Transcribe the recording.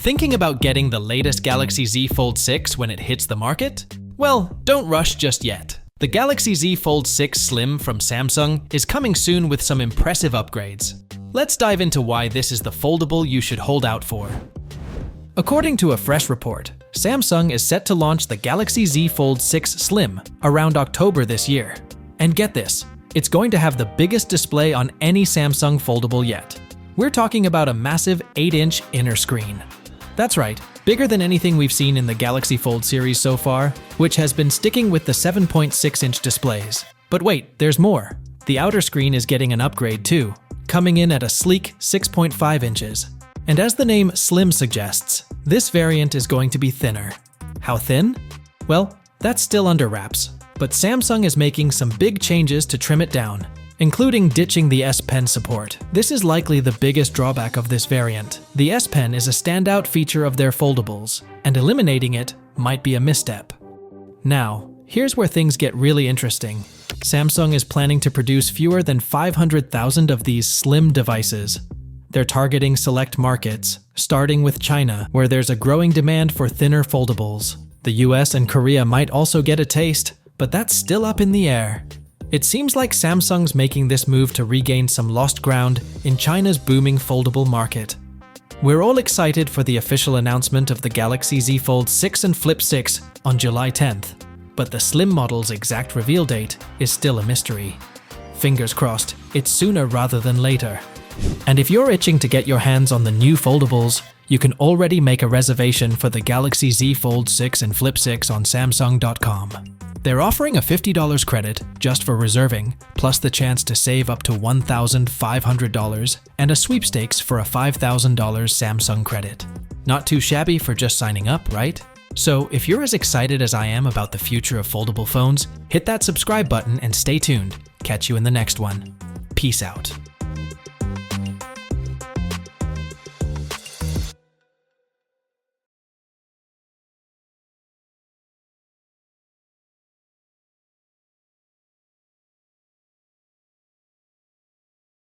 Thinking about getting the latest Galaxy Z Fold 6 when it hits the market? Well, don't rush just yet. The Galaxy Z Fold 6 Slim from Samsung is coming soon with some impressive upgrades. Let's dive into why this is the foldable you should hold out for. According to a fresh report, Samsung is set to launch the Galaxy Z Fold 6 Slim around October this year. And get this, it's going to have the biggest display on any Samsung foldable yet. We're talking about a massive 8-inch inner screen. That's right, bigger than anything we've seen in the Galaxy Fold series so far, which has been sticking with the 7.6-inch displays. But wait, there's more. The outer screen is getting an upgrade too, coming in at a sleek 6.5 inches. And as the name Slim suggests, this variant is going to be thinner. How thin? Well, that's still under wraps, but Samsung is making some big changes to trim it down, including ditching the S Pen support. This is likely the biggest drawback of this variant. The S Pen is a standout feature of their foldables, and eliminating it might be a misstep. Now, here's where things get really interesting. Samsung is planning to produce fewer than 500,000 of these slim devices. They're targeting select markets, starting with China, where there's a growing demand for thinner foldables. The US and Korea might also get a taste, but that's still up in the air. It seems like Samsung's making this move to regain some lost ground in China's booming foldable market. We're all excited for the official announcement of the Galaxy Z Fold 6 and Flip 6 on July 10th, but the Slim model's exact reveal date is still a mystery. Fingers crossed, it's sooner rather than later. And if you're itching to get your hands on the new foldables, you can already make a reservation for the Galaxy Z Fold 6 and Flip 6 on Samsung.com. They're offering a $50 credit just for reserving, plus the chance to save up to $1,500 and a sweepstakes for a $5,000 Samsung credit. Not too shabby for just signing up, right? So if you're as excited as I am about the future of foldable phones, hit that subscribe button and stay tuned. Catch you in the next one. Peace out.